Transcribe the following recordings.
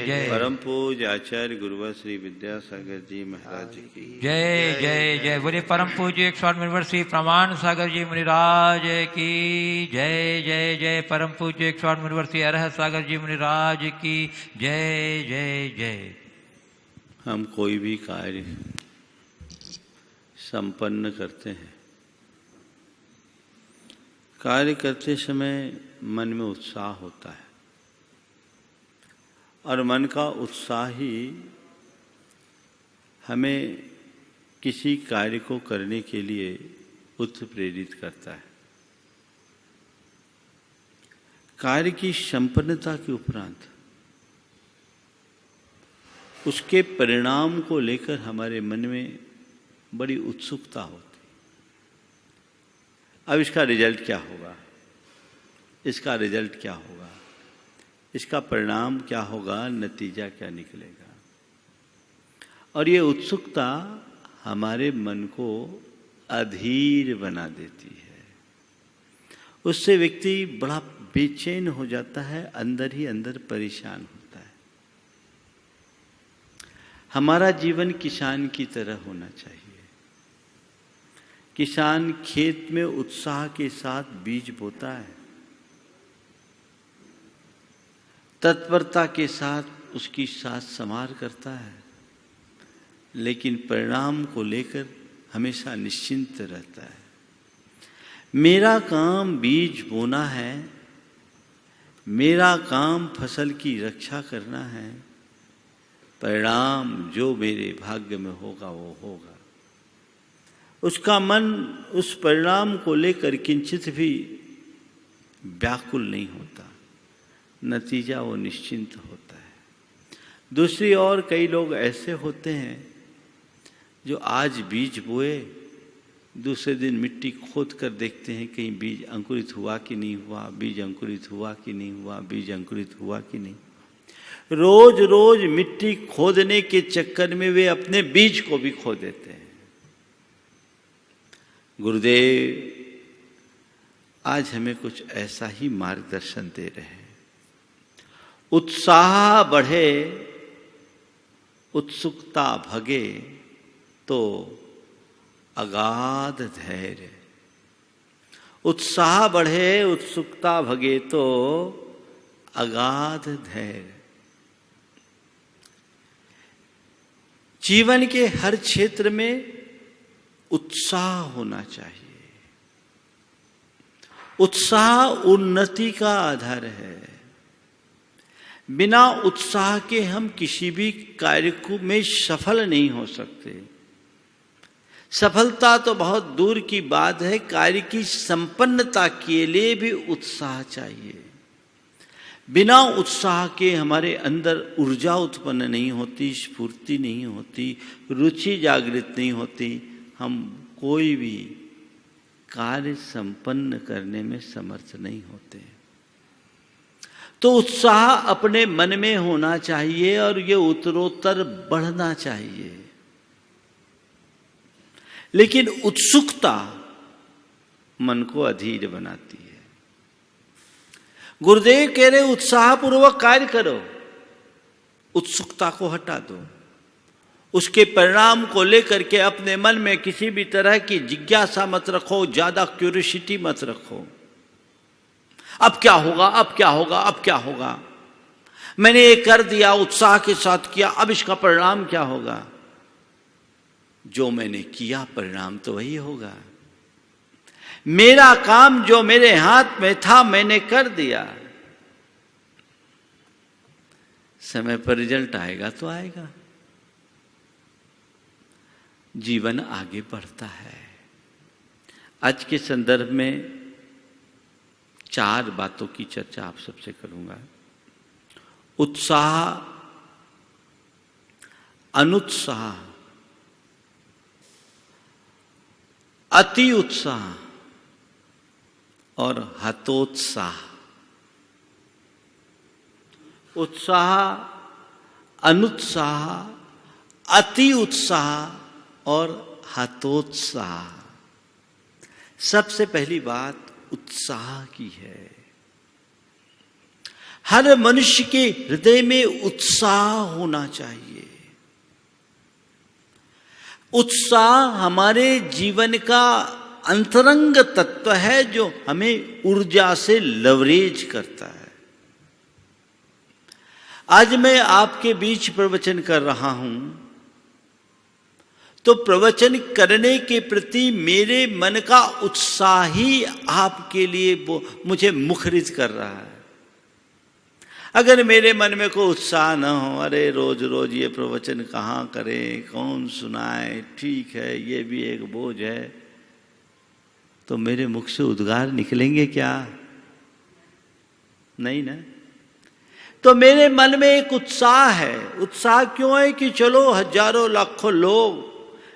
जय। परम पूज्य आचार्य गुरुवर श्री विद्यासागर जी महाराज की जय जय जय। बोले परम पूज्य 108 मेंबर श्री प्रमाण सागर जी मुनिराज की जय जय जय। परम पूज्य 108 मेंबर श्री अरहत सागर जी मुनिराज की जय जय जय। हम कोई भी कार्य संपन्न करते हैं, कार्य करते समय मन में उत्साह होता है और मन का उत्साह ही हमें किसी कार्य को करने के लिए उत्प्रेरित करता है। कार्य की संपन्नता के उपरांत उसके परिणाम को लेकर हमारे मन में बड़ी उत्सुकता होती। अब इसका रिजल्ट क्या होगा, इसका रिजल्ट क्या होगा, इसका परिणाम क्या होगा, नतीजा क्या निकलेगा। और ये उत्सुकता हमारे मन को अधीर बना देती है। उससे व्यक्ति बड़ा बेचैन हो जाता है, अंदर ही अंदर परेशान होता है। हमारा जीवन किसान की तरह होना चाहिए। किसान खेत में उत्साह के साथ बीज बोता है, तत्परता के साथ उसकी साथ संवार करता है, लेकिन परिणाम को लेकर हमेशा निश्चिंत रहता है। मेरा काम बीज बोना है, मेरा काम फसल की रक्षा करना है, परिणाम जो मेरे भाग्य में होगा वो होगा। उसका मन उस परिणाम को लेकर किंचित भी व्याकुल नहीं होता, नतीजा वो निश्चिंत होता है। दूसरी ओर कई लोग ऐसे होते हैं जो आज बीज बोए, दूसरे दिन मिट्टी खोद कर देखते हैं कहीं बीज अंकुरित हुआ कि नहीं हुआ, बीज अंकुरित हुआ कि नहीं हुआ, बीज अंकुरित हुआ कि नहीं। रोज रोज मिट्टी खोदने के चक्कर में वे अपने बीज को भी खो देते हैं। गुरुदेव आज हमें कुछ ऐसा ही मार्गदर्शन दे रहे हैं। उत्साह बढ़े, उत्सुकता भगे तो अगाध धैर्य। उत्साह बढ़े, उत्सुकता भगे तो अगाध धैर्य। जीवन के हर क्षेत्र में उत्साह होना चाहिए। उत्साह उन्नति का आधार है। बिना उत्साह के हम किसी भी कार्य में सफल नहीं हो सकते। सफलता तो बहुत दूर की बात है, कार्य की संपन्नता के लिए भी उत्साह चाहिए। बिना उत्साह के हमारे अंदर ऊर्जा उत्पन्न नहीं होती, स्फूर्ति नहीं होती, रुचि जागृत नहीं होती, हम कोई भी कार्य संपन्न करने में समर्थ नहीं होते। तो उत्साह अपने मन में होना चाहिए और ये उत्तरोत्तर बढ़ना चाहिए। लेकिन उत्सुकता मन को अधीर बनाती है। गुरुदेव कह रहे उत्साहपूर्वक कार्य करो, उत्सुकता को हटा दो। उसके परिणाम को लेकर के अपने मन में किसी भी तरह की जिज्ञासा मत रखो, ज्यादा क्यूरियोसिटी मत रखो। अब क्या होगा, अब क्या होगा, अब क्या होगा। मैंने ये कर दिया, उत्साह के साथ किया, अब इसका परिणाम क्या होगा। जो मैंने किया परिणाम तो वही होगा। मेरा काम जो मेरे हाथ में था मैंने कर दिया, समय पर रिजल्ट आएगा तो आएगा। जीवन आगे बढ़ता है। आज के संदर्भ में 4 बातों की चर्चा आप सबसे करूंगा। उत्साह, अनुत्साह, अति उत्साह और हतोत्साह। उत्साह, अनुत्साह, अति उत्साह और हतोत्साह। सबसे पहली बात उत्साह की है। हर मनुष्य के हृदय में उत्साह होना चाहिए। उत्साह हमारे जीवन का अंतरंग तत्व है जो हमें ऊर्जा से लवरेज करता है। आज मैं आपके बीच प्रवचन कर रहा हूं तो प्रवचन करने के प्रति मेरे मन का उत्साह ही आपके लिए मुझे मुखरित कर रहा है। अगर मेरे मन में कोई उत्साह न हो, अरे रोज रोज ये प्रवचन कहाँ करें, कौन सुनाए, ठीक है ये भी एक बोझ है, तो मेरे मुख से उद्गार निकलेंगे क्या? नहीं ना। तो मेरे मन में एक उत्साह है। उत्साह क्यों है कि चलो हजारों लाखों लोग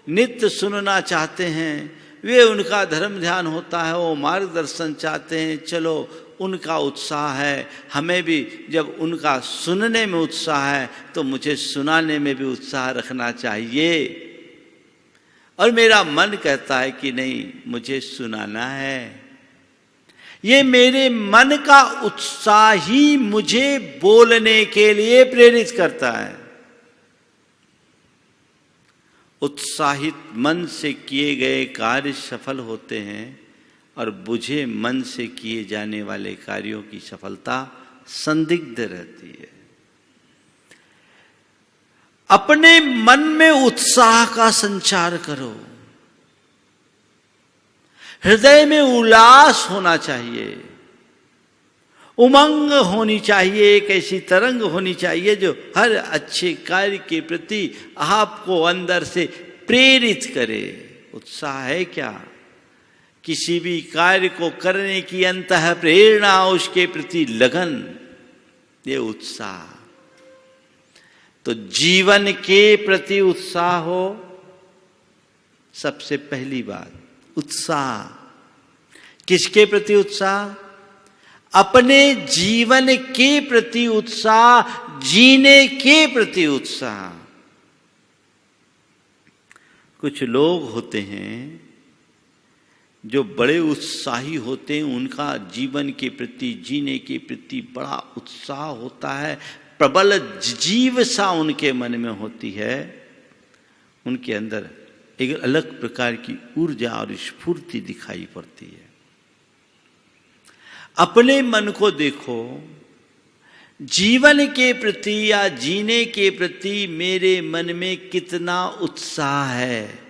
नित्य सुनना चाहते हैं, वे उनका धर्म ध्यान होता है, वो मार्गदर्शन चाहते हैं, चलो उनका उत्साह है। हमें भी जब उनका सुनने में उत्साह है तो मुझे सुनाने में भी उत्साह रखना चाहिए। और मेरा मन कहता है कि नहीं, मुझे सुनाना है। ये मेरे मन का उत्साह ही मुझे बोलने के लिए प्रेरित करता है। उत्साहित मन से किए गए कार्य सफल होते हैं और बुझे मन से किए जाने वाले कार्यों की सफलता संदिग्ध रहती है। अपने मन में उत्साह का संचार करो। हृदय में उल्लास होना चाहिए, उमंग होनी चाहिए, एक ऐसी तरंग होनी चाहिए जो हर अच्छे कार्य के प्रति आपको अंदर से प्रेरित करे। उत्साह है क्या? किसी भी कार्य को करने की अंतः प्रेरणा, उसके प्रति लगन, ये उत्साह। तो जीवन के प्रति उत्साह हो, सबसे पहली बात उत्साह। किसके प्रति उत्साह? अपने जीवन के प्रति उत्साह, जीने के प्रति उत्साह। कुछ लोग होते हैं जो बड़े उत्साही होते हैं, उनका जीवन के प्रति, जीने के प्रति बड़ा उत्साह होता है, प्रबल जीव सा उनके मन में होती है। उनके अंदर एक अलग प्रकार की ऊर्जा और स्फूर्ति दिखाई पड़ती है। अपने मन को देखो, जीवन के प्रति या जीने के प्रति मेरे मन में कितना उत्साह है।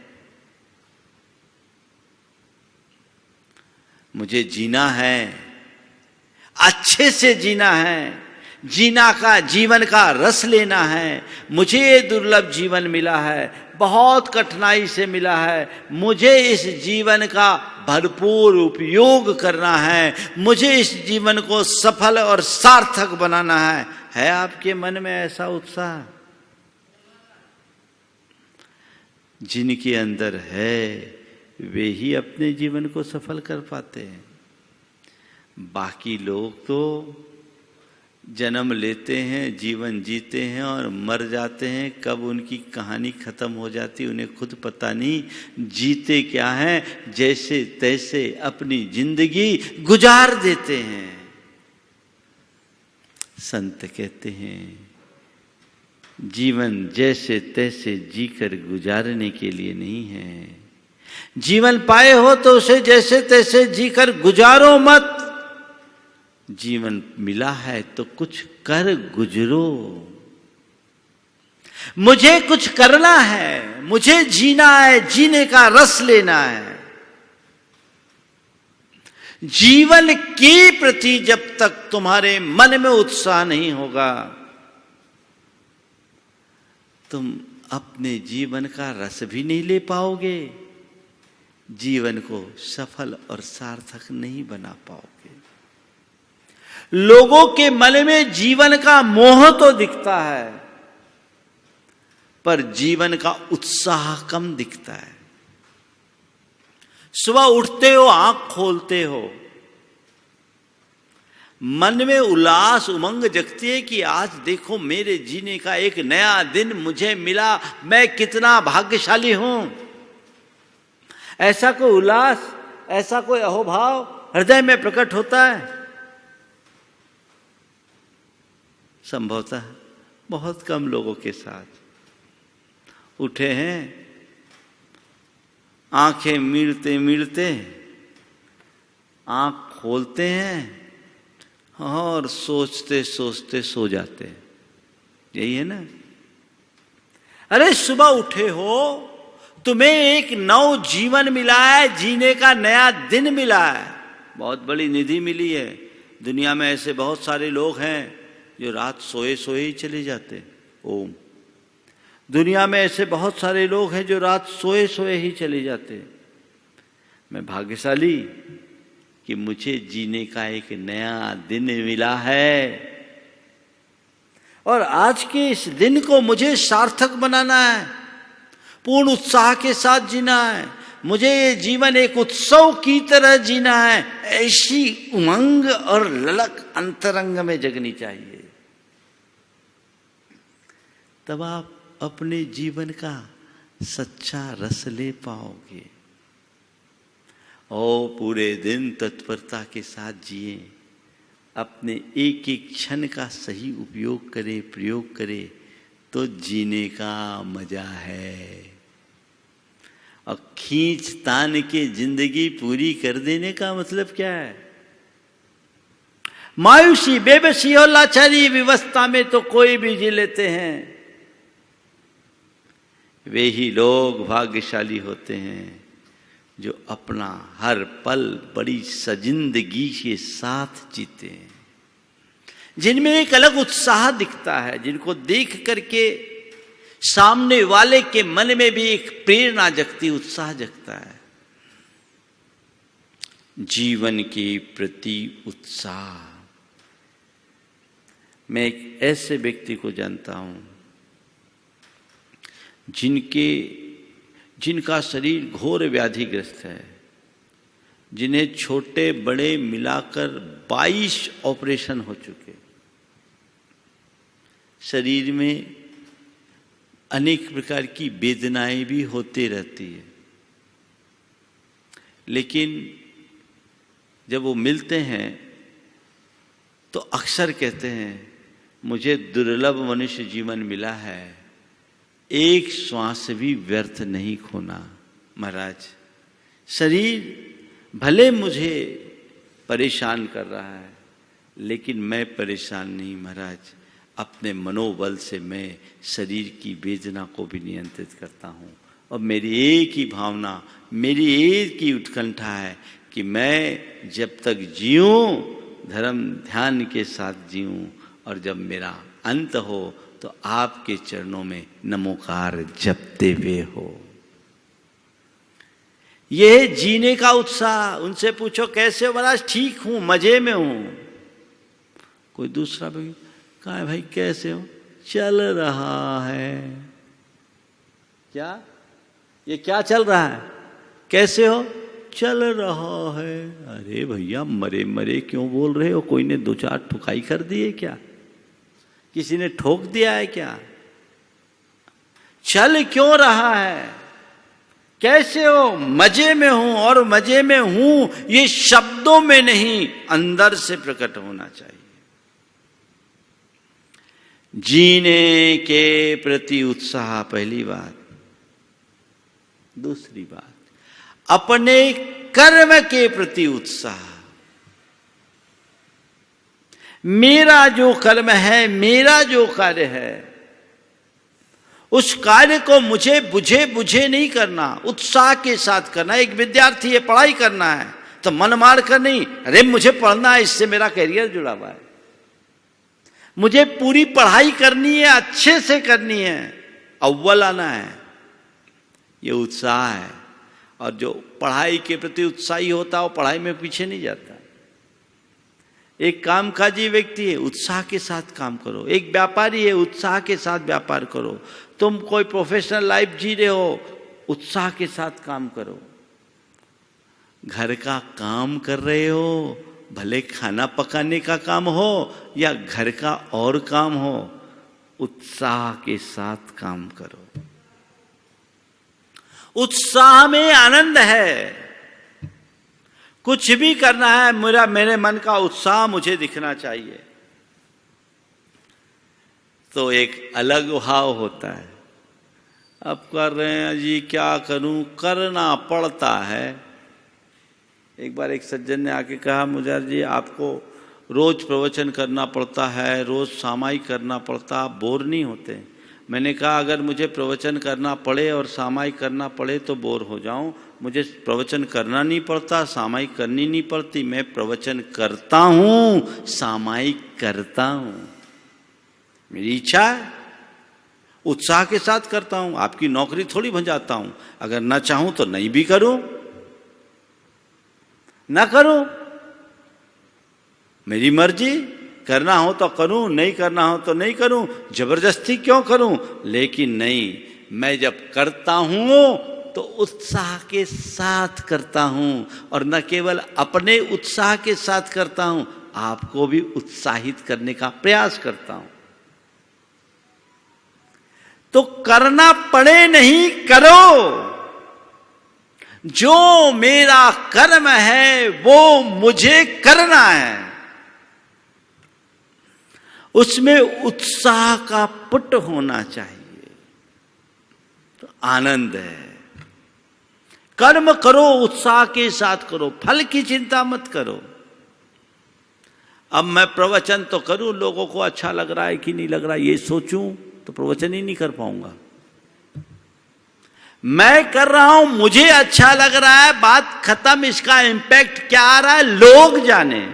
मुझे जीना है, अच्छे से जीना है, जीवन का रस लेना है। मुझे ये दुर्लभ जीवन मिला है, बहुत कठिनाई से मिला है, मुझे इस जीवन का भरपूर उपयोग करना है, मुझे इस जीवन को सफल और सार्थक बनाना है आपके मन में ऐसा उत्साह? जिनके अंदर है वे ही अपने जीवन को सफल कर पाते हैं। बाकी लोग तो जन्म लेते हैं, जीवन जीते हैं और मर जाते हैं। कब उनकी कहानी खत्म हो जाती उन्हें खुद पता नहीं। जीते क्या हैं, जैसे तैसे अपनी जिंदगी गुजार देते हैं। संत कहते हैं जीवन जैसे तैसे जीकर गुजारने के लिए नहीं है। जीवन पाए हो तो उसे जैसे तैसे जीकर गुजारो मत। जीवन मिला है तो कुछ कर गुजरो। मुझे कुछ करना है, मुझे जीना है, जीने का रस लेना है। जीवन के प्रति जब तक तुम्हारे मन में उत्साह नहीं होगा, तुम अपने जीवन का रस भी नहीं ले पाओगे, जीवन को सफल और सार्थक नहीं बना पाओगे। लोगों के मन में जीवन का मोह तो दिखता है, पर जीवन का उत्साह कम दिखता है। सुबह उठते हो, आंख खोलते हो, मन में उल्लास उमंग जगती है कि आज देखो मेरे जीने का एक नया दिन मुझे मिला, मैं कितना भाग्यशाली हूं। ऐसा कोई उल्लास, ऐसा कोई अहोभाव हृदय में प्रकट होता है? संभवतः बहुत कम लोगों के साथ। उठे हैं, आंखें मीड़ते मीड़ते आंख खोलते हैं और सोचते सोचते सो जाते हैं। यही है ना। अरे सुबह उठे हो, तुम्हें एक नव जीवन मिला है, जीने का नया दिन मिला है, बहुत बड़ी निधि मिली है। दुनिया में ऐसे बहुत सारे लोग हैं जो रात सोए सोए ही चले जाते। ओम। दुनिया में ऐसे बहुत सारे लोग हैं जो रात सोए सोए ही चले जाते। मैं भाग्यशाली कि मुझे जीने का एक नया दिन मिला है, और आज के इस दिन को मुझे सार्थक बनाना है, पूर्ण उत्साह के साथ जीना है। मुझे ये जीवन एक उत्सव की तरह जीना है। ऐसी उमंग और ललक अंतरंग में जगनी चाहिए। तब आप अपने जीवन का सच्चा रस ले पाओगे। और पूरे दिन तत्परता के साथ जिए, अपने एक एक क्षण का सही उपयोग करे, प्रयोग करे, तो जीने का मजा है। और खींच तान के जिंदगी पूरी कर देने का मतलब क्या है? मायूसी, बेबसी और लाचारी व्यवस्था में तो कोई भी जी लेते हैं। वे ही लोग भाग्यशाली होते हैं जो अपना हर पल बड़ी सजिंदगी के साथ जीते हैं, जिनमें एक अलग उत्साह दिखता है, जिनको देख करके सामने वाले के मन में भी एक प्रेरणा जगती, उत्साह जगता है। जीवन के प्रति उत्साह। मैं एक ऐसे व्यक्ति को जानता हूं जिनका शरीर घोर व्याधिग्रस्त है, जिन्हें छोटे बड़े मिलाकर 22 ऑपरेशन हो चुके। शरीर में अनेक प्रकार की वेदनाएं भी होती रहती है, लेकिन जब वो मिलते हैं तो अक्सर कहते हैं, मुझे दुर्लभ मनुष्य जीवन मिला है, एक श्वास भी व्यर्थ नहीं खोना। महाराज, शरीर भले मुझे परेशान कर रहा है, लेकिन मैं परेशान नहीं महाराज। अपने मनोबल से मैं शरीर की वेदना को भी नियंत्रित करता हूँ। और मेरी एक ही भावना, मेरी एक ही उत्कंठा है कि मैं जब तक जीऊँ, धर्म ध्यान के साथ जीऊँ, और जब मेरा अंत हो तो आपके चरणों में नमोकार जपते हुए हो। यह जीने का उत्साह। उनसे पूछो कैसे हो? महाराज ठीक हूं, मजे में हूं। कोई दूसरा भी कहा भाई कैसे हो? चल रहा है। क्या? ये क्या चल रहा है? कैसे हो? चल रहा है। अरे भैया मरे मरे क्यों बोल रहे हो? कोई ने 2-4 ठुकाई कर दी है क्या? किसी ने ठोक दिया है क्या? चल क्यों रहा है? कैसे हो? मजे में हूं। और मजे में हूं ये शब्दों में नहीं, अंदर से प्रकट होना चाहिए। जीने के प्रति उत्साह, पहली बात। दूसरी बात, अपने कर्म के प्रति उत्साह। मेरा जो कर्म है, मेरा जो कार्य है, उस कार्य को मुझे बुझे नहीं करना, उत्साह के साथ करना। एक विद्यार्थी है, पढ़ाई करना है तो मन मार कर नहीं, अरे मुझे पढ़ना है, इससे मेरा कैरियर जुड़ा हुआ है, मुझे पूरी पढ़ाई करनी है, अच्छे से करनी है, अव्वल आना है। ये उत्साह है। और जो पढ़ाई के प्रति उत्साही होता है वो पढ़ाई में पीछे नहीं जाता। एक कामकाजी व्यक्ति है, उत्साह के साथ काम करो। एक व्यापारी है, उत्साह के साथ व्यापार करो। तुम कोई प्रोफेशनल लाइफ जी रहे हो, उत्साह के साथ काम करो। घर का काम कर रहे हो, भले खाना पकाने का काम हो या घर का और काम हो, उत्साह के साथ काम करो। उत्साह में आनंद है। कुछ भी करना है, मेरे मन का उत्साह मुझे दिखना चाहिए। तो एक अलग भाव होता है। अब कर रहे हैं जी, क्या करूं, करना पड़ता है। एक बार एक सज्जन ने आके कहा, मुझे जी आपको रोज प्रवचन करना पड़ता है, रोज सामायिक करना पड़ता, आप बोर नहीं होते? मैंने कहा अगर मुझे प्रवचन करना पड़े और सामायिक करना पड़े तो बोर हो जाऊं। मुझे प्रवचन करना नहीं पड़ता, सामायिक करनी नहीं पड़ती, मैं प्रवचन करता हूं, सामायिक करता हूं। मेरी इच्छा है, उत्साह के साथ करता हूं। आपकी नौकरी थोड़ी भंजाता हूं। अगर ना चाहूं तो नहीं भी करूं, ना करूं, मेरी मर्जी। करना हो तो करूं, नहीं करना हो तो नहीं करूं, जबरदस्ती क्यों करूं? लेकिन नहीं, मैं जब करता हूं तो उत्साह के साथ करता हूं, और न केवल अपने उत्साह के साथ करता हूं, आपको भी उत्साहित करने का प्रयास करता हूं। तो करना पड़े नहीं, करो। जो मेरा कर्म है वो मुझे करना है, उसमें उत्साह का पुट होना चाहिए, तो आनंद है। कर्म करो, उत्साह के साथ करो, फल की चिंता मत करो। अब मैं प्रवचन तो करूं, लोगों को अच्छा लग रहा है कि नहीं लग रहा है ये सोचूं तो प्रवचन ही नहीं कर पाऊंगा। मैं कर रहा हूं, मुझे अच्छा लग रहा है, बात खत्म। इसका इंपैक्ट क्या आ रहा है लोग जाने।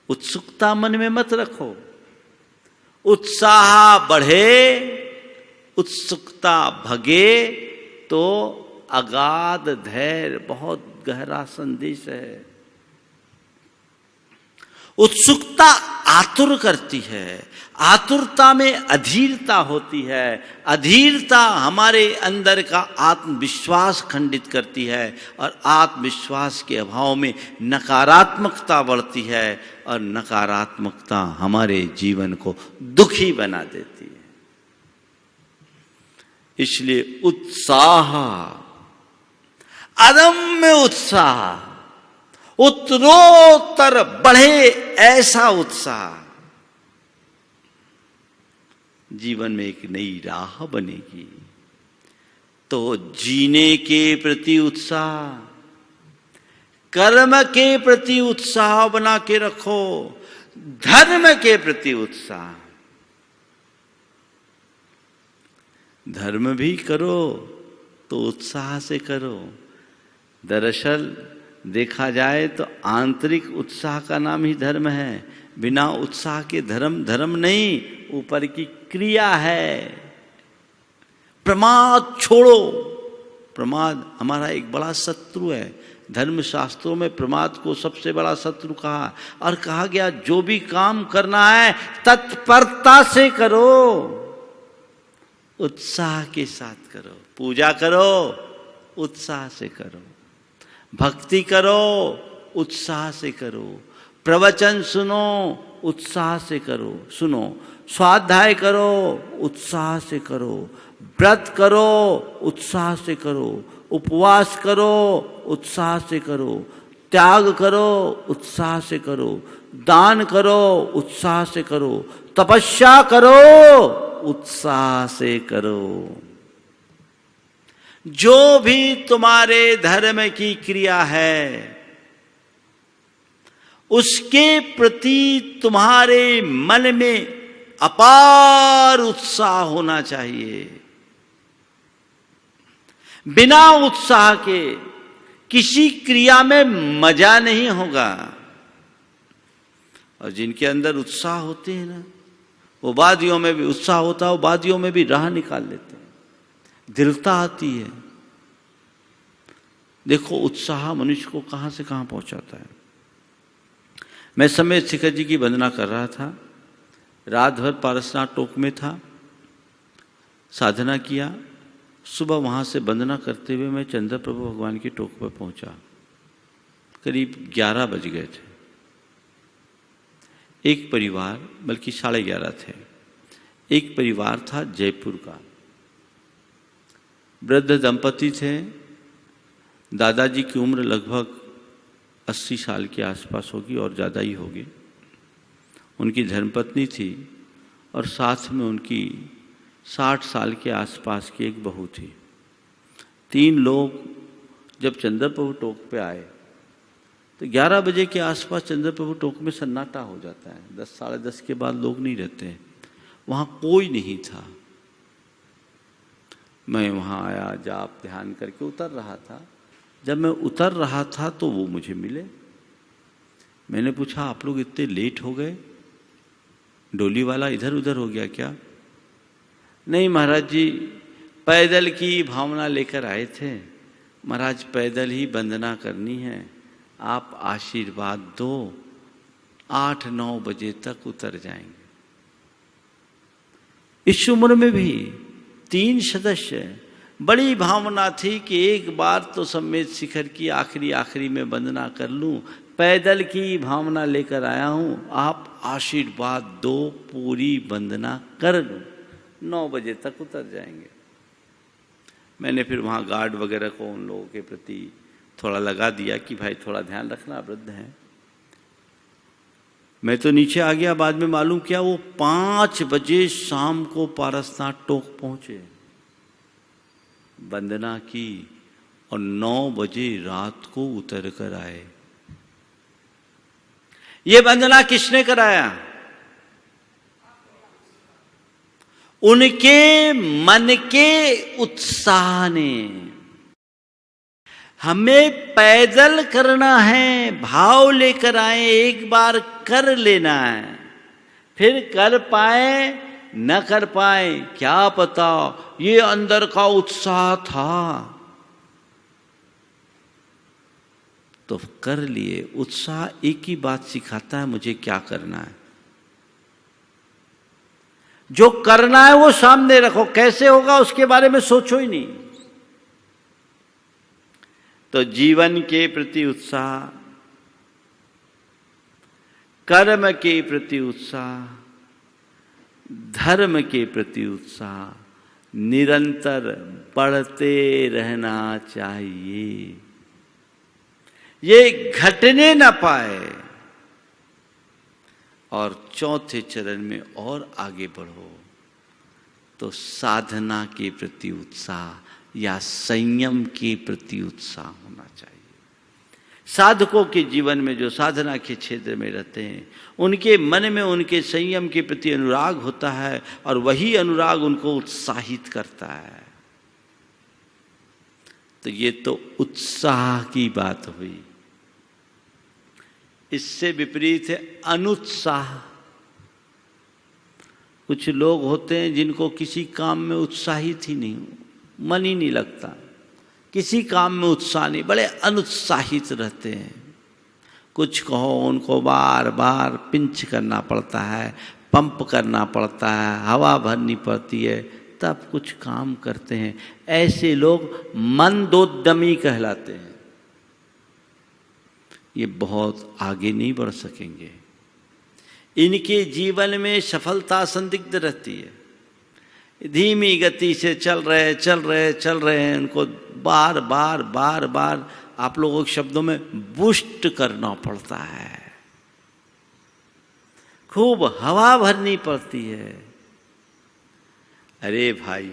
उत्सुकता मन में मत रखो, उत्साह बढ़े, उत्सुकता भगे तो अगाध धैर्य, बहुत गहरा संदेश है। उत्सुकता आतुर करती है, आतुरता में अधीरता होती है, अधीरता हमारे अंदर का आत्मविश्वास खंडित करती है, और आत्मविश्वास के अभाव में नकारात्मकता बढ़ती है, और नकारात्मकता हमारे जीवन को दुखी बना देती है। इसलिए उत्साह, अदम्य उत्साह, उत्तरोत्तर बढ़े ऐसा उत्साह जीवन में एक नई राह बनेगी। तो जीने के प्रति उत्साह, कर्म के प्रति उत्साह बना के रखो, धर्म के प्रति उत्साह। धर्म भी करो तो उत्साह से करो। दरअसल देखा जाए तो आंतरिक उत्साह का नाम ही धर्म है। बिना उत्साह के धर्म धर्म नहीं, ऊपर की क्रिया है। प्रमाद छोड़ो। प्रमाद हमारा एक बड़ा शत्रु है। धर्म शास्त्रों में प्रमाद को सबसे बड़ा शत्रु कहा, और कहा गया जो भी काम करना है तत्परता से करो, उत्साह के साथ करो। पूजा करो, उत्साह से करो। भक्ति करो, उत्साह से करो। प्रवचन सुनो, उत्साह से करो, सुनो। स्वाध्याय करो, उत्साह से करो। व्रत करो, उत्साह से करो। उपवास करो, उत्साह से करो। त्याग करो, उत्साह से करो। दान करो, उत्साह से करो। तपस्या करो, उत्साह से करो। जो भी तुम्हारे धर्म की क्रिया है उसके प्रति तुम्हारे मन में अपार उत्साह होना चाहिए। बिना उत्साह के किसी क्रिया में मजा नहीं होगा। और जिनके अंदर उत्साह होते हैं ना, वो वादियों में भी उत्साह होता है, वो वादियों में भी राह निकाल लेते हैं, दृढ़ता आती है। देखो उत्साह मनुष्य को कहां से कहां पहुंचाता है। मैं समेत शिखर जी की वंदना कर रहा था, रात भर पारसनाथ टोक में था, साधना किया। सुबह वहां से वंदना करते हुए मैं चंद्र प्रभु भगवान की टोक पर पहुंचा। करीब 11 बज गए थे। एक परिवार, बल्कि 11:30 थे, एक परिवार था जयपुर का। वृद्ध दंपति थे। दादाजी की उम्र लगभग 80 साल के आसपास होगी और ज़्यादा ही होगी। उनकी धर्मपत्नी थी और साथ में उनकी 60 साल के आसपास की एक बहू थी। 3 लोग जब चंद्रप्रभु टोक पे आए तो 11 बजे के आसपास चंद्रप्रभु टोक में सन्नाटा हो जाता है। 10 साढ़े 10 के बाद लोग नहीं रहते हैं। वहाँ कोई नहीं था। मैं वहाँ आया, जाप ध्यान करके उतर रहा था। जब मैं उतर रहा था तो वो मुझे मिले। मैंने पूछा, आप लोग इतने लेट हो गए, डोली वाला इधर उधर हो गया क्या? नहीं महाराज जी, पैदल की भावना लेकर आए थे। महाराज पैदल ही वंदना करनी है, आप आशीर्वाद दो, 8-9 बजे तक उतर जाएंगे। इस उम्र में भी 3 सदस्य, बड़ी भावना थी कि एक बार तो सम्मेद शिखर की आखिरी में वंदना कर लूं। पैदल की भावना लेकर आया हूं, आप आशीर्वाद दो, पूरी वंदना कर लूं, 9 बजे तक उतर जाएंगे। मैंने फिर वहाँ गार्ड वगैरह को उन लोगों के प्रति थोड़ा लगा दिया कि भाई थोड़ा ध्यान रखना, वृद्ध हैं। मैं तो नीचे आ गया। बाद में मालूम किया वो 5 बजे शाम को पारसनाथ टोक पहुंचे, वंदना की और 9 बजे रात को उतर कर आए। ये वंदना किसने कराया? उनके मन के उत्साह ने। हमें पैदल करना है, भाव लेकर आए, एक बार कर लेना है, फिर कर पाए न कर पाए क्या पता। ये अंदर का उत्साह था तो कर लिए। उत्साह एक ही बात सिखाता है, मुझे क्या करना है। जो करना है वो सामने रखो, कैसे होगा उसके बारे में सोचो ही नहीं। तो जीवन के प्रति उत्साह, कर्म के प्रति उत्साह, धर्म के प्रति उत्साह निरंतर बढ़ते रहना चाहिए। ये घटने न पाए। और चौथे चरण में और आगे बढ़ो तो साधना के प्रति उत्साह या संयम के प्रति उत्साह होना चाहिए। साधकों के जीवन में जो साधना के क्षेत्र में रहते हैं, उनके मन में उनके संयम के प्रति अनुराग होता है और वही अनुराग उनको उत्साहित करता है। तो ये तो उत्साह की बात हुई। इससे विपरीत है अनुत्साह। कुछ लोग होते हैं जिनको किसी काम में उत्साहित ही नहीं, मन ही नहीं लगता, किसी काम में उत्साह नहीं, बड़े अनुत्साहित रहते हैं। कुछ कहो उनको बार बार पिंच करना पड़ता है, पंप करना पड़ता है, हवा भरनी पड़ती है, तब कुछ काम करते हैं। ऐसे लोग मंदोद्यमी कहलाते हैं। ये बहुत आगे नहीं बढ़ सकेंगे। इनके जीवन में सफलता संदिग्ध रहती है। धीमी गति से चल रहे हैं। उनको बार बार आप लोगों के शब्दों में बूस्ट करना पड़ता है, खूब हवा भरनी पड़ती है। अरे भाई,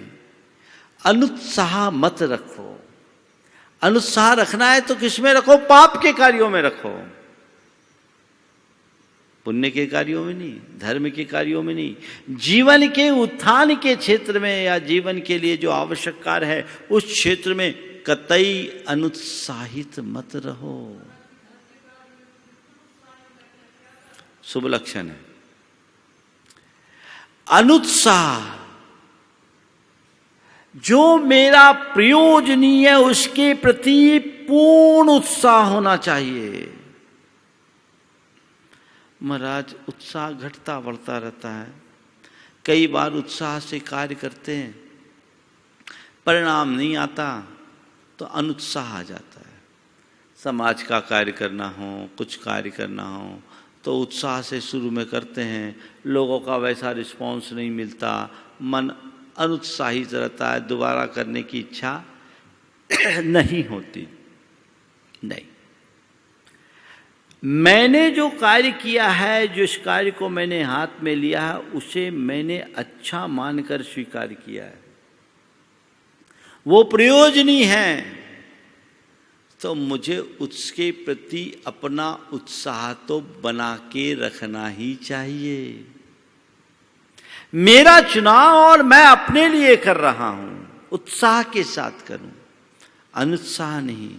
अनुत्साह मत रखो। अनुत्साह रखना है तो किसमें रखो? पाप के कार्यों में रखो, पुण्य के कार्यों में नहीं, धर्म के कार्यों में नहीं। जीवन के उत्थान के क्षेत्र में या जीवन के लिए जो आवश्यक कार्य है उस क्षेत्र में कतई अनुत्साहित मत रहो। शुभ लक्षण है अनुत्साह। जो मेरा प्रयोजनीय है उसके प्रति पूर्ण उत्साह होना चाहिए। महाराज, उत्साह घटता बढ़ता रहता है। कई बार उत्साह से कार्य करते हैं, परिणाम नहीं आता तो अनुत्साह आ जाता है। समाज का कार्य करना हो, कुछ कार्य करना हो तो उत्साह से शुरू में करते हैं, लोगों का वैसा रिस्पॉन्स नहीं मिलता, मन अनुत्साहित रहता है, दोबारा करने की इच्छा नहीं होती। नहीं, मैंने जो कार्य किया है, जिस कार्य को मैंने हाथ में लिया है, उसे मैंने अच्छा मानकर स्वीकार किया है, वो प्रयोजनी है, तो मुझे उसके प्रति अपना उत्साह तो बना के रखना ही चाहिए। मेरा चुनाव और मैं अपने लिए कर रहा हूं, उत्साह के साथ करूं, अनुत्साह नहीं।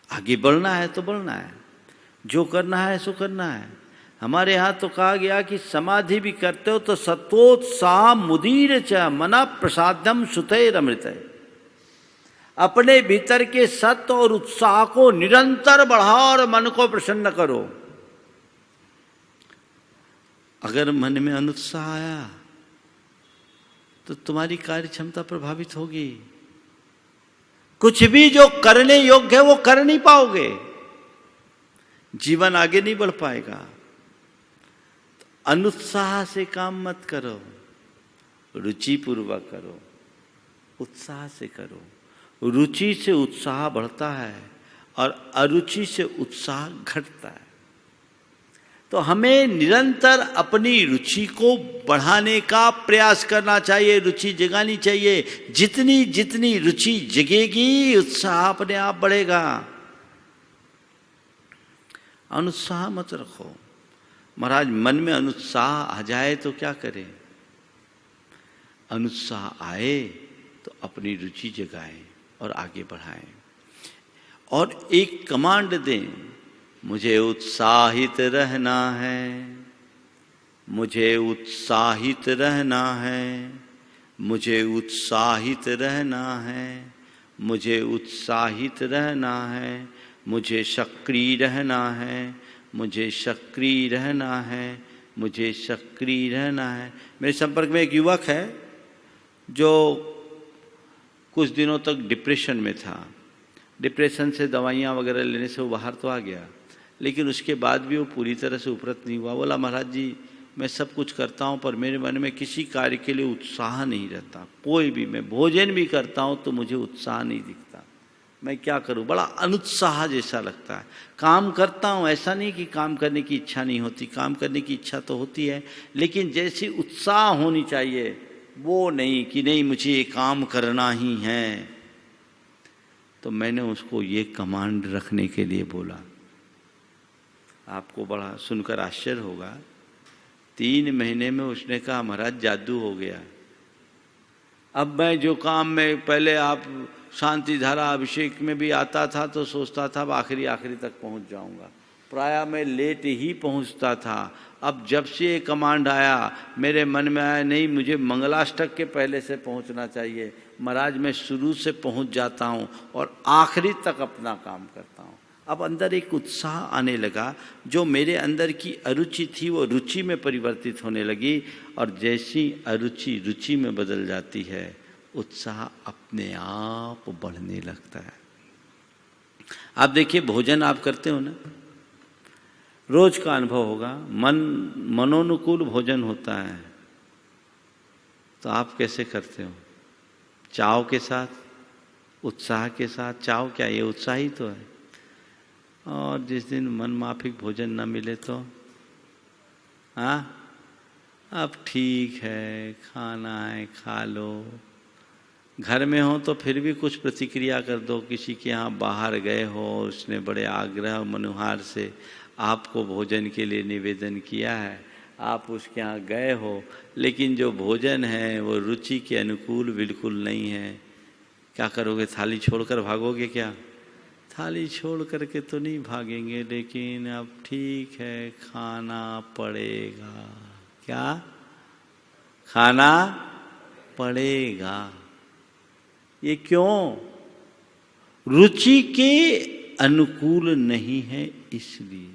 आगे बढ़ना है तो बढ़ना है, जो करना है सो करना है। हमारे यहां तो कहा गया कि समाधि भी करते हो तो सत्वोत्साह मुदीर च मना प्रसादम सुतैर अमृत। अपने भीतर के सत्व और उत्साह को निरंतर बढ़ाओ और मन को प्रसन्न करो। अगर मन में अनुत्साह आया तो तुम्हारी कार्य क्षमता प्रभावित होगी। कुछ भी जो करने योग्य है वो कर नहीं पाओगे, जीवन आगे नहीं बढ़ पाएगा। तो अनुत्साह से काम मत करो, रुचि पूर्वक करो, उत्साह से करो। रुचि से उत्साह बढ़ता है और अरुचि से उत्साह घटता है। तो हमें निरंतर अपनी रुचि को बढ़ाने का प्रयास करना चाहिए, रुचि जगानी चाहिए। जितनी जितनी रुचि जगेगी उत्साह अपने आप बढ़ेगा। अनुत्साह मत रखो। महाराज मन में अनुत्साह आ जाए तो क्या करें? अनुत्साह आए तो अपनी रुचि जगाएं और आगे बढ़ाएं और एक कमांड दें, मुझे उत्साहित रहना है, मुझे उत्साहित रहना है, मुझे उत्साहित रहना है, मुझे उत्साहित रहना है, मुझे सक्रिय रहना है, मुझे सक्रिय रहना है, मुझे सक्रिय रहना है। मेरे संपर्क में एक युवक है जो कुछ दिनों तक डिप्रेशन में था। डिप्रेशन से दवाइयाँ वगैरह लेने से वो बाहर तो आ गया, लेकिन उसके बाद भी वो पूरी तरह से उपरत नहीं हुआ। बोला महाराज जी मैं सब कुछ करता हूँ पर मेरे मन में किसी कार्य के लिए उत्साह नहीं रहता। कोई भी, मैं भोजन भी करता हूँ तो मुझे उत्साह नहीं दिखता। मैं क्या करूँ? बड़ा अनुत्साह जैसा लगता है। काम करता हूँ, ऐसा नहीं कि काम करने की इच्छा नहीं होती, काम करने की इच्छा तो होती है, लेकिन जैसी उत्साह होनी चाहिए वो नहीं कि नहीं मुझे ये काम करना ही है। तो मैंने उसको ये कमांड रखने के लिए बोला। आपको बड़ा सुनकर आश्चर्य होगा, 3 महीने में उसने कहा महाराज जादू हो गया। अब मैं जो काम में पहले आप शांति धारा अभिषेक में भी आता था तो सोचता था आखिरी तक पहुंच जाऊंगा, प्रायः मैं लेट ही पहुंचता था। अब जब से ये कमांड आया मेरे मन में आया नहीं मुझे मंगलाष्टक के पहले से पहुंचना चाहिए। महाराज मैं शुरू से पहुंच जाता हूं और आखिरी तक अपना काम करता हूं। अब अंदर एक उत्साह आने लगा, जो मेरे अंदर की अरुचि थी वो रुचि में परिवर्तित होने लगी, और जैसी अरुचि रुचि में बदल जाती है उत्साह अपने आप बढ़ने लगता है। आप देखिए भोजन आप करते हो ना, रोज का अनुभव होगा, मनोनुकूल भोजन होता है तो आप कैसे करते हो? चाव के साथ, उत्साह के साथ। चाव क्या, ये उत्साह ही तो है। और जिस दिन मन माफिक भोजन न मिले तो हाँ अब ठीक है खाना है खा लो। घर में हो तो फिर भी कुछ प्रतिक्रिया कर दो। किसी के यहाँ बाहर गए हो, उसने बड़े आग्रह मनुहार से आपको भोजन के लिए निवेदन किया है, आप उसके यहाँ गए हो, लेकिन जो भोजन है वो रुचि के अनुकूल बिल्कुल नहीं है। क्या करोगे? थाली छोड़कर भागोगे क्या? थाली छोड़ करके तो नहीं भागेंगे, लेकिन अब ठीक है खाना पड़ेगा। क्या? खाना पड़ेगा। ये क्यों? रुचि के अनुकूल नहीं है इसलिए।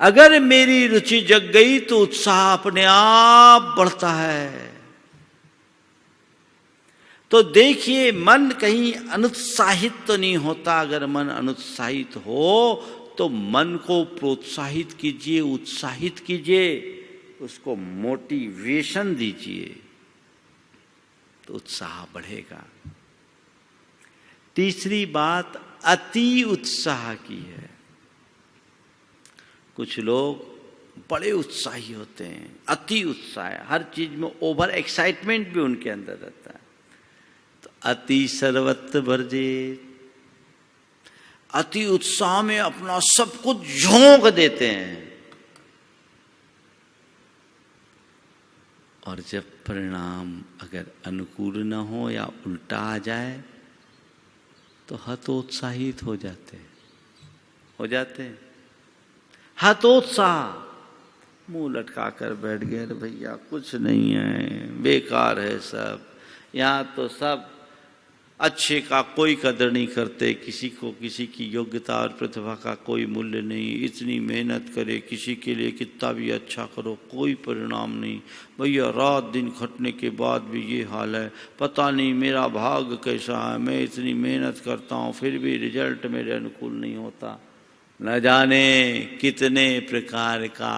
अगर मेरी रुचि जग गई तो उत्साह अपने आप बढ़ता है। तो देखिए मन कहीं अनुत्साहित तो नहीं होता। अगर मन अनुत्साहित हो तो मन को प्रोत्साहित कीजिए, उत्साहित कीजिए, उसको मोटिवेशन दीजिए तो उत्साह बढ़ेगा। तीसरी बात अति उत्साह की है। कुछ लोग बड़े उत्साही होते हैं, अति उत्साह, हर चीज में ओवर एक्साइटमेंट भी उनके अंदर रहता है। तो अति सर्वत्र वर्जित, अति उत्साह में अपना सब कुछ झोंक देते हैं, और जब परिणाम अगर अनुकूल न हो या उल्टा आ जाए तो हतोत्साहित हो जाते हैं। हतोत्साह, मुंह लटका कर बैठ गए, अरे भैया कुछ नहीं है, बेकार है सब, यहाँ तो सब अच्छे का कोई कदर नहीं करते, किसी को किसी की योग्यता और प्रतिभा का कोई मूल्य नहीं, इतनी मेहनत करे, किसी के लिए कितना भी अच्छा करो कोई परिणाम नहीं, भैया रात दिन खटने के बाद भी ये हाल है, पता नहीं मेरा भाग्य कैसा है, मैं इतनी मेहनत करता हूँ फिर भी रिजल्ट मेरे अनुकूल नहीं होता। न जाने कितने प्रकार का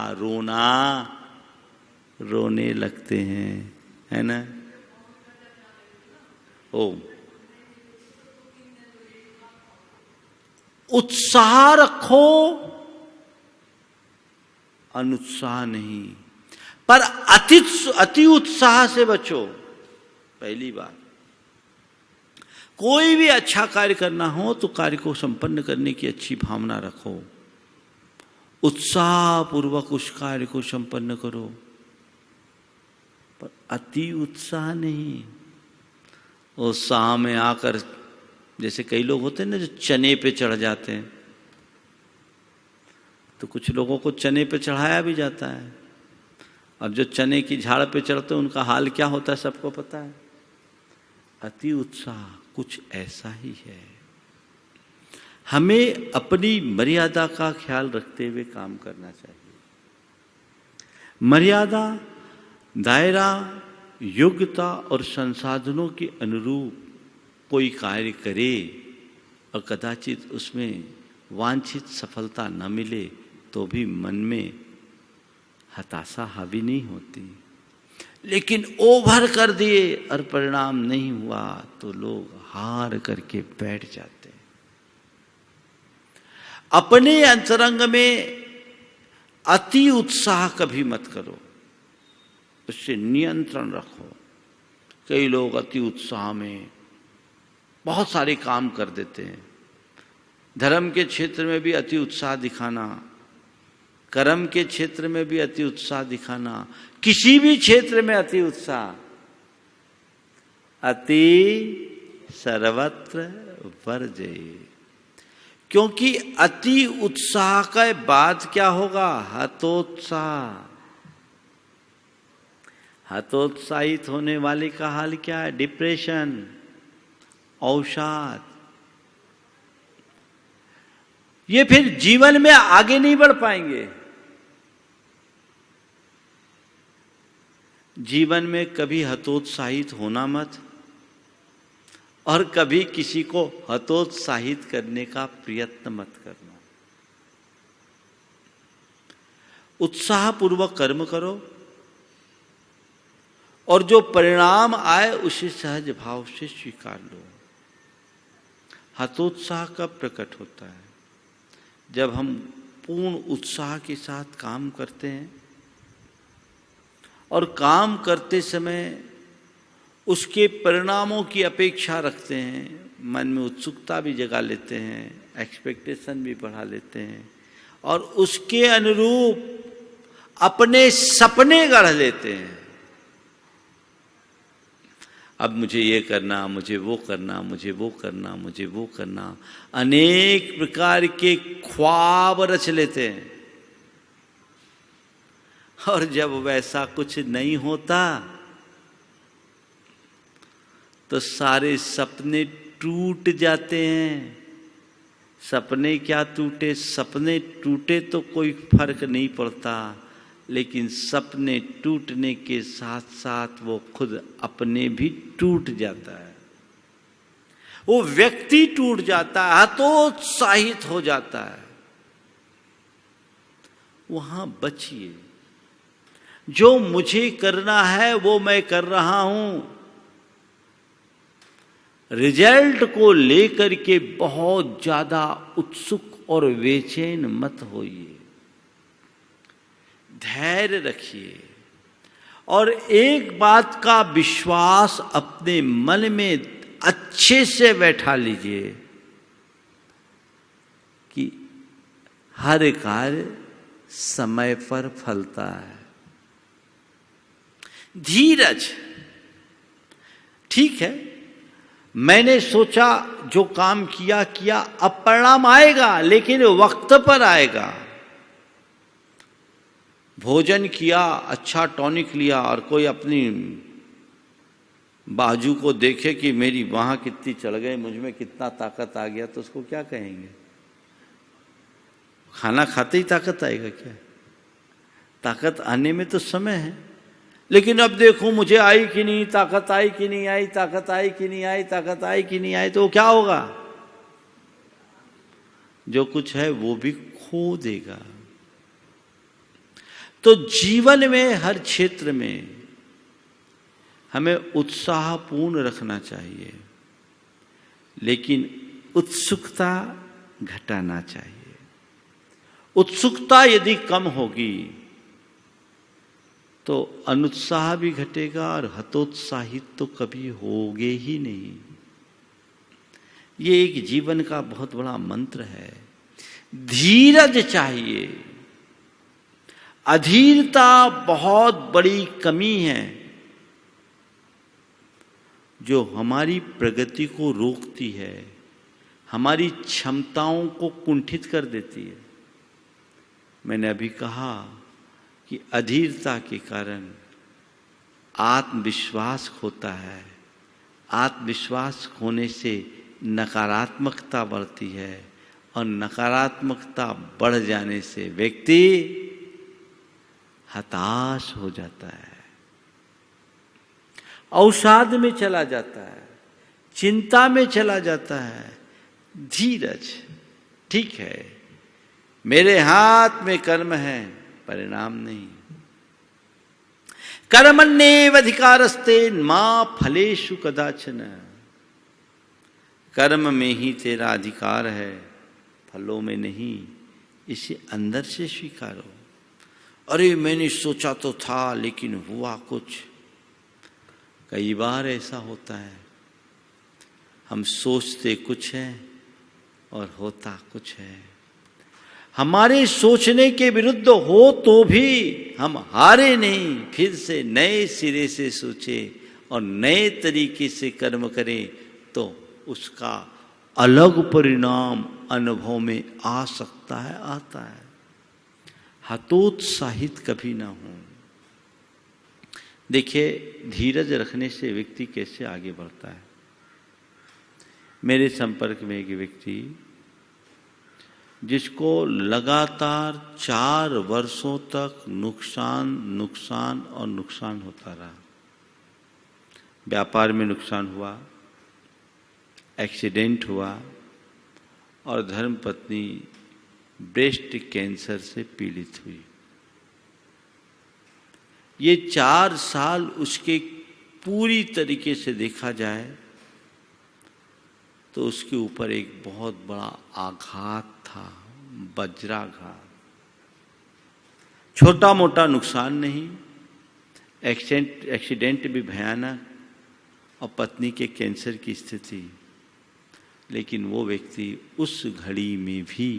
रोने लगते हैं, है ना। उत्साह रखो, अनुत्साह नहीं, पर अति उत्साह से बचो। पहली बात, कोई भी अच्छा कार्य करना हो तो कार्य को संपन्न करने की अच्छी भावना रखो, उत्साह पूर्वक उस कार्य को संपन्न करो, पर अति उत्साह नहीं। उत्साह में आकर, जैसे कई लोग होते हैं ना जो चने पे चढ़ जाते हैं, तो कुछ लोगों को चने पे चढ़ाया भी जाता है, और जो चने की झाड़ पे चढ़ते हैं उनका हाल क्या होता है सबको पता है। अति उत्साह कुछ ऐसा ही है। हमें अपनी मर्यादा का ख्याल रखते हुए काम करना चाहिए। मर्यादा, दायरा, योग्यता और संसाधनों के अनुरूप कोई कार्य करे और कदाचित उसमें वांछित सफलता न मिले तो भी मन में हताशा हावी नहीं होती, लेकिन ओवर कर दिए और परिणाम नहीं हुआ तो लोग हार करके बैठ जाते हैं। अपने अंतरंग में अति उत्साह कभी मत करो, उससे नियंत्रण रखो। कई लोग अति उत्साह में बहुत सारे काम कर देते हैं। धर्म के क्षेत्र में भी अति उत्साह दिखाना, कर्म के क्षेत्र में भी अति उत्साह दिखाना, किसी भी क्षेत्र में अति उत्साह, अति सर्वत्र वर्जय। क्योंकि अति उत्साह के बाद क्या होगा? हतोत्साह। हतोत्साहित होने वाले का हाल क्या है? डिप्रेशन, अवसाद। ये फिर जीवन में आगे नहीं बढ़ पाएंगे। जीवन में कभी हतोत्साहित होना मत, और कभी किसी को हतोत्साहित करने का प्रयत्न मत करना। उत्साहपूर्वक कर्म करो, और जो परिणाम आए उसे सहज भाव से स्वीकार लो। हतोत्साह कब प्रकट होता है? जब हम पूर्ण उत्साह के साथ काम करते हैं और काम करते समय उसके परिणामों की अपेक्षा रखते हैं, मन में उत्सुकता भी जगा लेते हैं, एक्सपेक्टेशन भी बढ़ा लेते हैं, और उसके अनुरूप अपने सपने गढ़ लेते हैं। अब मुझे ये करना, मुझे वो करना, मुझे वो करना, मुझे वो करना, अनेक प्रकार के ख्वाब रच लेते हैं, और जब वैसा कुछ नहीं होता तो सारे सपने टूट जाते हैं। सपने क्या टूटे? सपने टूटे तो कोई फर्क नहीं पड़ता, लेकिन सपने टूटने के साथ साथ वो खुद अपने भी टूट जाता है। वो व्यक्ति टूट जाता है, हतोत्साहित हो जाता है। वहां बचिए। जो मुझे करना है वो मैं कर रहा हूं, रिजल्ट को लेकर के बहुत ज्यादा उत्सुक और बेचैन मत होइए, धैर्य रखिए और एक बात का विश्वास अपने मन में अच्छे से बैठा लीजिए कि हर कार्य समय पर फलता है। धीरज, ठीक है, मैंने सोचा जो काम किया, अब परिणाम आएगा लेकिन वक्त पर आएगा। भोजन किया, अच्छा टॉनिक लिया और कोई अपनी बाजू को देखे कि मेरी वहां कितनी चढ़ गई, मुझ में कितना ताकत आ गया, तो उसको क्या कहेंगे? खाना खाते ही ताकत आएगा क्या? ताकत आने में तो समय है। लेकिन अब देखो मुझे आई कि नहीं, ताकत आई कि नहीं आई, ताकत आई कि नहीं आई, ताकत आई कि नहीं आई, तो क्या होगा? जो कुछ है वो भी खो देगा। तो जीवन में हर क्षेत्र में हमें उत्साहपूर्ण रखना चाहिए, लेकिन उत्सुकता घटाना चाहिए। उत्सुकता यदि कम होगी तो अनुत्साह भी घटेगा और हतोत्साहित तो कभी होगे ही नहीं। ये एक जीवन का बहुत बड़ा मंत्र है। धीरज चाहिए। अधीरता बहुत बड़ी कमी है जो हमारी प्रगति को रोकती है, हमारी क्षमताओं को कुंठित कर देती है। मैंने अभी कहा कि अधीरता के कारण आत्मविश्वास खोता है। आत्मविश्वास खोने से नकारात्मकता बढ़ती है और नकारात्मकता बढ़ जाने से व्यक्ति हताश हो जाता है, अवसाद में चला जाता है, चिंता में चला जाता है। धीरज, ठीक है, मेरे हाथ में कर्म है, परिणाम नहीं। कर्मण्येवाधिकारस्ते मा फलेषु कदाचन। कर्म में ही तेरा अधिकार है, फलों में नहीं। इसे अंदर से स्वीकारो। अरे मैंने सोचा तो था लेकिन हुआ कुछ। कई बार ऐसा होता है, हम सोचते कुछ है और होता कुछ है। हमारे सोचने के विरुद्ध हो तो भी हम हारे नहीं, फिर से नए सिरे से सोचे और नए तरीके से कर्म करें तो उसका अलग परिणाम अनुभव में आ सकता है, आता है। हतोत्साहित कभी ना हो। देखिए, धीरज रखने से व्यक्ति कैसे आगे बढ़ता है। मेरे संपर्क में एक व्यक्ति जिसको लगातार 4 वर्षों तक नुकसान और नुकसान होता रहा। व्यापार में नुकसान हुआ, एक्सीडेंट हुआ और धर्मपत्नी ब्रेस्ट कैंसर से पीड़ित हुई। ये 4 साल उसके पूरी तरीके से देखा जाए तो उसके ऊपर एक बहुत बड़ा आघात था, वज्राघात। छोटा मोटा नुकसान नहीं, एक्सीडेंट भी भयानक और पत्नी के कैंसर की स्थिति। लेकिन वो व्यक्ति उस घड़ी में भी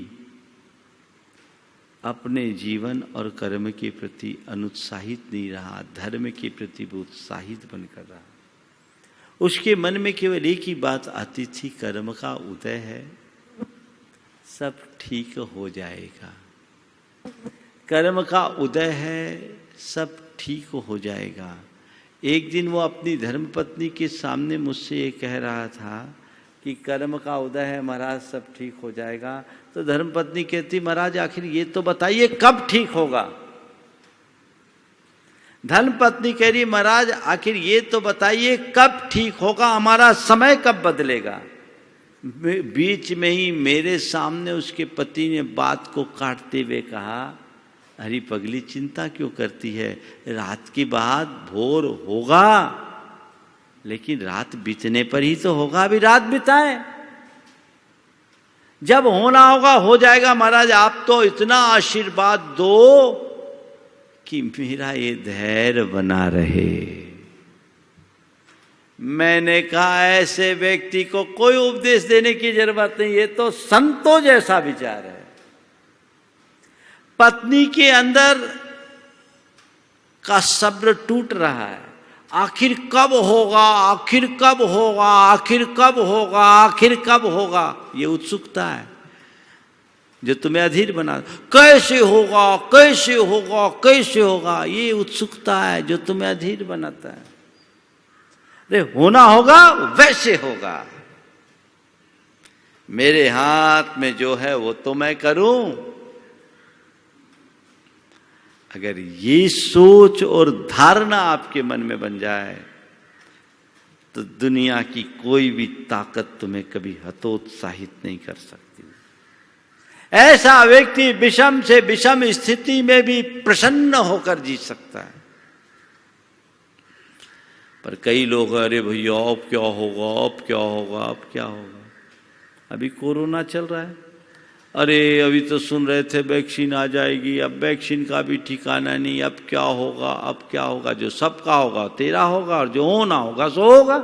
अपने जीवन और कर्म के प्रति अनुत्साहित नहीं रहा, धर्म के प्रति भी उत्साहित बनकर रहा। उसके मन में केवल एक ही बात आती थी, कर्म का उदय है, सब ठीक हो जाएगा। कर्म का उदय है, सब ठीक हो जाएगा। एक दिन वो अपनी धर्मपत्नी के सामने मुझसे ये कह रहा था कि कर्म का उदय है महाराज, सब ठीक हो जाएगा। तो धर्मपत्नी कहती, महाराज आखिर ये तो बताइए कब ठीक होगा। धर्मपत्नी कह रही, महाराज आखिर ये तो बताइए कब ठीक होगा, हमारा समय कब बदलेगा। बीच में ही मेरे सामने उसके पति ने बात को काटते हुए कहा, अरे पगली चिंता क्यों करती है, रात के बाद भोर होगा। लेकिन रात बीतने पर ही तो होगा, अभी रात बिताएं। जब होना होगा हो जाएगा। महाराज आप तो इतना आशीर्वाद दो कि मेरा ये धैर्य बना रहे। मैंने कहा ऐसे व्यक्ति को कोई उपदेश देने की जरूरत नहीं, ये तो संतों जैसा विचार है। पत्नी के अंदर का सब्र टूट रहा है, आखिर कब होगा, आखिर कब होगा, आखिर कब होगा, आखिर कब होगा, ये उत्सुकता है जो तुम्हें अधीर बना। कैसे होगा, कैसे होगा, कैसे होगा, ये उत्सुकता है जो तुम्हें अधीर बनाता है। अरे होना होगा वैसे होगा, मेरे हाथ में जो है वो तो मैं करूं। अगर ये सोच और धारणा आपके मन में बन जाए तो दुनिया की कोई भी ताकत तुम्हें कभी हतोत्साहित नहीं कर सकती। ऐसा व्यक्ति विषम से विषम स्थिति में भी प्रसन्न होकर जी सकता है। पर कई लोग अरे भैया अब क्या होगा, अब क्या होगा, अब क्या होगा। अभी कोरोना चल रहा है, अरे अभी तो सुन रहे थे वैक्सीन आ जाएगी, अब वैक्सीन का भी ठिकाना नहीं, अब क्या होगा, अब क्या होगा। जो सबका होगा तेरा होगा, और जो होना होगा सो होगा।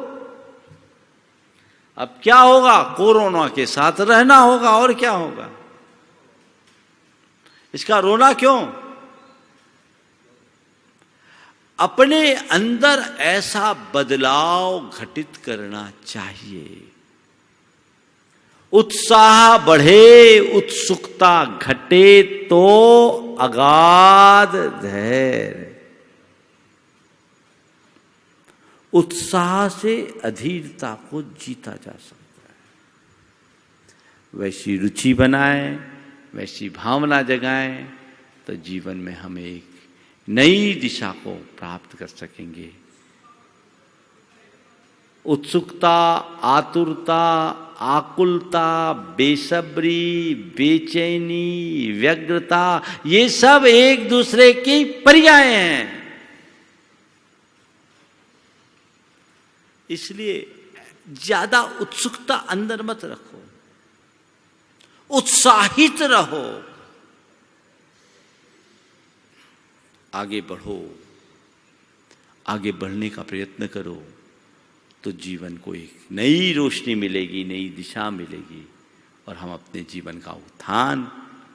अब क्या होगा, कोरोना के साथ रहना होगा, और क्या होगा। इसका रोना क्यों। अपने अंदर ऐसा बदलाव घटित करना चाहिए। उत्साह बढ़े, उत्सुकता घटे तो अगाध धैर्य। उत्साह से अधीरता को जीता जा सकता है। वैसी रुचि बनाएं, वैसी भावना जगाएं तो जीवन में हम एक नई दिशा को प्राप्त कर सकेंगे। उत्सुकता, आतुरता, आकुलता, बेसब्री, बेचैनी, व्यग्रता, ये सब एक दूसरे की पर्याय हैं। इसलिए ज्यादा उत्सुकता अंदर मत रखो, उत्साहित रहो, आगे बढ़ो, आगे बढ़ने का प्रयत्न करो तो जीवन को एक नई रोशनी मिलेगी, नई दिशा मिलेगी और हम अपने जीवन का उत्थान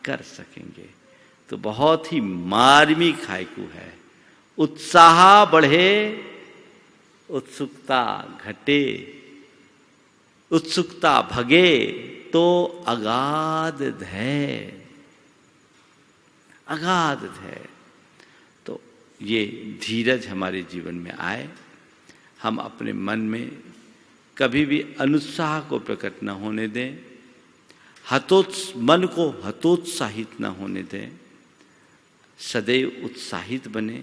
कर सकेंगे। तो बहुत ही मार्मिक हाइकू है। उत्साह बढ़े, उत्सुकता घटे, उत्सुकता भगे तो अगाध धैर्य, अगाध धैर्य। तो ये धीरज हमारे जीवन में आए। हम अपने मन में कभी भी अनुत्साह को प्रकट न होने दें, मन को हतोत्साहित न होने दें, सदैव उत्साहित बने।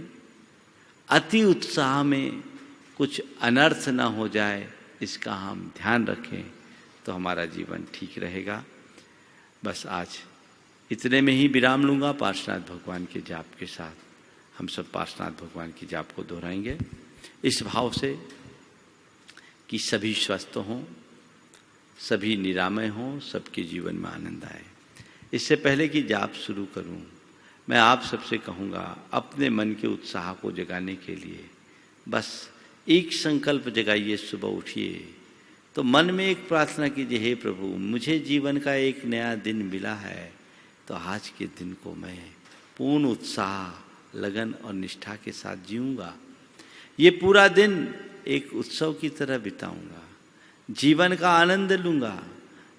अति उत्साह में कुछ अनर्थ न हो जाए इसका हम ध्यान रखें तो हमारा जीवन ठीक रहेगा। बस आज इतने में ही विराम लूँगा। पार्श्वनाथ भगवान के जाप के साथ हम सब पार्श्वनाथ भगवान की जाप को दोहराएंगे इस भाव से कि सभी स्वस्थ हों, सभी निरामय हों, सबके जीवन में आनंद आए। इससे पहले कि जाप शुरू करूं, मैं आप सबसे कहूँगा अपने मन के उत्साह को जगाने के लिए बस एक संकल्प जगाइए। सुबह उठिए तो मन में एक प्रार्थना कीजिए, हे प्रभु मुझे जीवन का एक नया दिन मिला है तो आज के दिन को मैं पूर्ण उत्साह, लगन और निष्ठा के साथ जीऊँगा। ये पूरा दिन एक उत्सव की तरह बिताऊंगा, जीवन का आनंद लूँगा,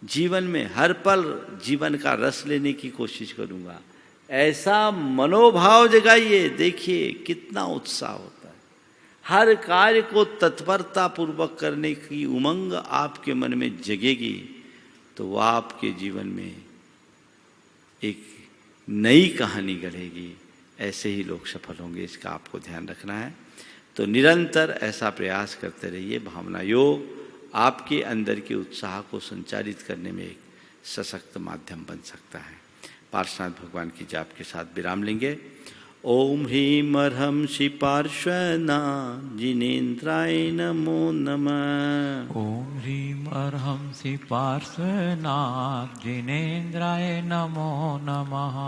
जीवन में हर पल जीवन का रस लेने की कोशिश करूँगा। ऐसा मनोभाव जगाइए, देखिए कितना उत्साह होता है। हर कार्य को तत्परता पूर्वक करने की उमंग आपके मन में जगेगी तो वह आपके जीवन में एक नई कहानी गढ़ेगी। ऐसे ही लोग सफल होंगे, इसका आपको ध्यान रखना है। तो निरंतर ऐसा प्रयास करते रहिए। भावना योग आपके अंदर के उत्साह को संचारित करने में एक सशक्त माध्यम बन सकता है। पार्श्वनाथ भगवान की जाप के साथ विराम लेंगे। ओम ह्रीं अर्हंसि पार्श्वनाथ जिनेन्द्राय नमो नमः। ओम ह्रीं अर्हंसि पार्श्वनाथ जिनेन्द्राय नमो नमः।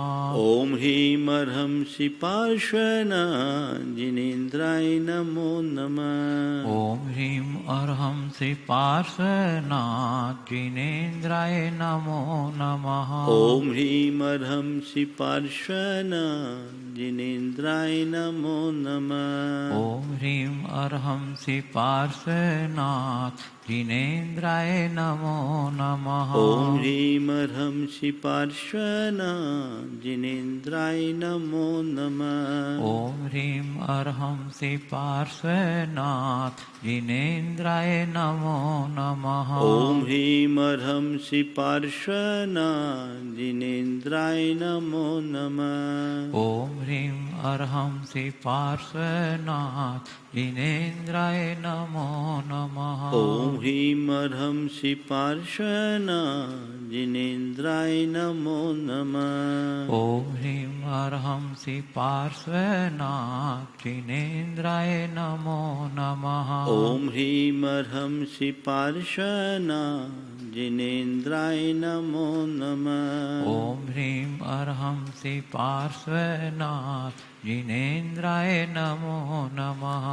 ओम ह्रीं अर्हंसि पार्श्वनाथ जिनेन्द्राय नमो नमः। ओम ह्रीं अर्हंसि पार्श्वनाथ जिनेन्द्राय नमो नमः। ओम ह्रीं अर्हंसि पार्श्वनाथ जिनेन्द्राय नमो नमः। ओम ह्रीं अर्हंसि पार्श्वनाथ जिनेन्द्राय नमो नमः। ओम ह्रीं अर्हंसि पार्श्वनाथ जिनेन्द्राय नमो नमः। ओम ह्रीं अर्हंसि पार्श्वनाथ जिनेन्द्राय नमो नमः। ओम ह्रीं अर्हंसि पार्श्वनाथ जिनेन्द्राय नमो नमः। ओम ह्रीं अर्हंसि पार्श्वनाथ जिनेन्द्राय नमो नमः। ओम ह्रीं अर्हंसि पार्श्वनाथ जिनेन्द्राय नमो नमः। ओम ह्रीं अर्हंसि पार्श्वनाथ जिनेन्द्राय नमो नमः। ओम ह्रीं अर्हंसि पार्श्वनाथ जिनेन्द्राय नमो नमः। ओम ह्रीं अर्हंसि पार्श्वनाथ जिनेन्द्राय नमो नमः।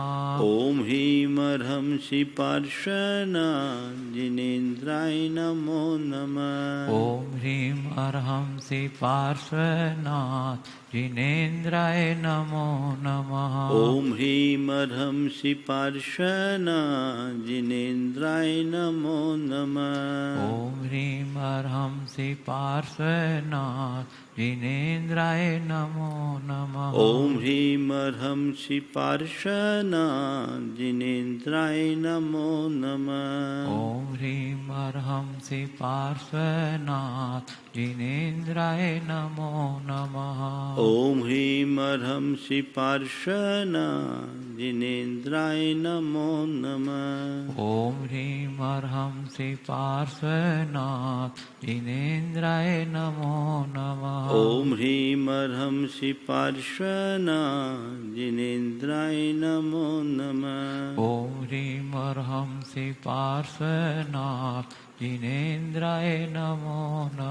ओम ह्रीं अर्हंसि पार्श्वनाथ जिनेन्द्राय नमो नमः। ओम ह्रीं अर्हंसि पार्श्वनाथ जिनेन्द्राय नमो नमः। ओम ह्रीं अर्हंसि पार्श्वनाथ जिनेन्द्राय नमो नमः। ओम ह्रीं अर्हंसि पार्श्वनाथ जिनेन्द्राय नमो नमः। ओम ह्रीं अर्हंसि पार्श्वनाथ जिनेन्द्राय नमो नमः। ओम ह्रीं अर्हंसि पार्श्वनाथ जिनेन्द्राय नमो नमः। ओम ह्रीं अर्हंसि पार्श्वनाथ जिनेन्द्राय नमो नमः। ओम ह्रीं अर्हंसि पार्श्वनाथ जिनेन्द्राय नमो नमः। ओम ह्रीं अर्हंसि पार्श्वनाथ जिनेन्द्राय नमो नमः। ओम ह्रीं अर्हंसि पार्श्वनाथ जिनेन्द्राय नमो नमः। ओम ह्रीं अर्हंसि पार्श्वनाथ जिनेन्द्राय नमो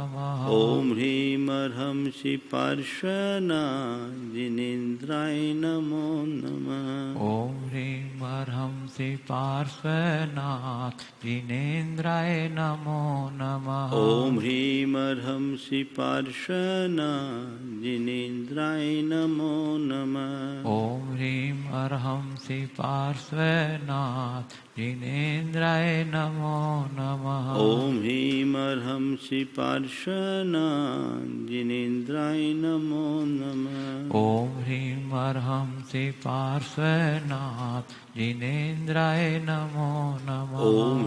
नमः। ओम ह्रीं अर्हंसि पार्श्वनाथ जिनेन्द्राय नमो नमः। ओम ह्रीं अर्हंसि पार्श्वनाथ जिनेन्द्राय नमो नमः। ओम ह्रीं अर्हंसि पार्श्वनाथ जिनेन्द्राय नमो नमः। ओम ह्रीं अर्हंसि पार्श्वनाथ जिनेन्द्राय नमो नमः। ओम ह्रीं अर्हंसि पार्श्वनाथ जिनेन्द्राय नमो नमः। ओम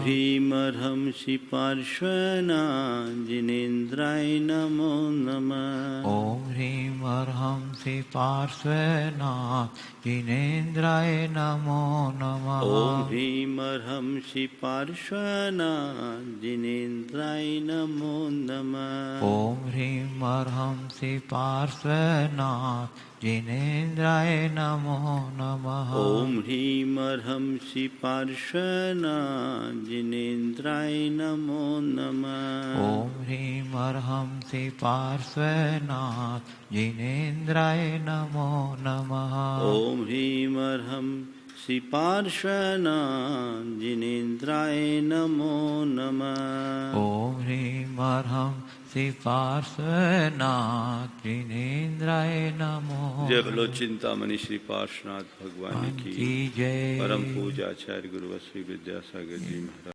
ह्रीं अर्हंसि पार्श्वनाथ जिनेन्द्राय नमो नमः। ओम ह्रीं अर्हंसि पार्श्वनाथ जिनेन्द्राय नमो नमः। ओम ह्रीं अर्हंसि पार्श्वनाथ जिनेन्द्राय नमो नमः। ओम ह्रीं अर्हंसि पार्श्वनाथ जिनेन्द्राय नमो नमः। ओम ह्रीं अर्हंसि पार्श्वनाथ जिनेन्द्राय नमो नमः। ओम ह्रीं अर्हंसि पार्श्वनाथ जिनेन्द्राय नमो नमः। ओम ह्रीं अर्हंसि पार्श्वनाथ जिनेन्द्राय नमो नमः। ओम ह्रीं अर्हंसि पार्श्वनाथ जिनेन्द्राय नमो। जय बोलो चिंतामणि श्री पार्श्वनाथ भगवान की जय। परम पूज्य आचार्य गुरु श्री विद्यासागर जी महाराज।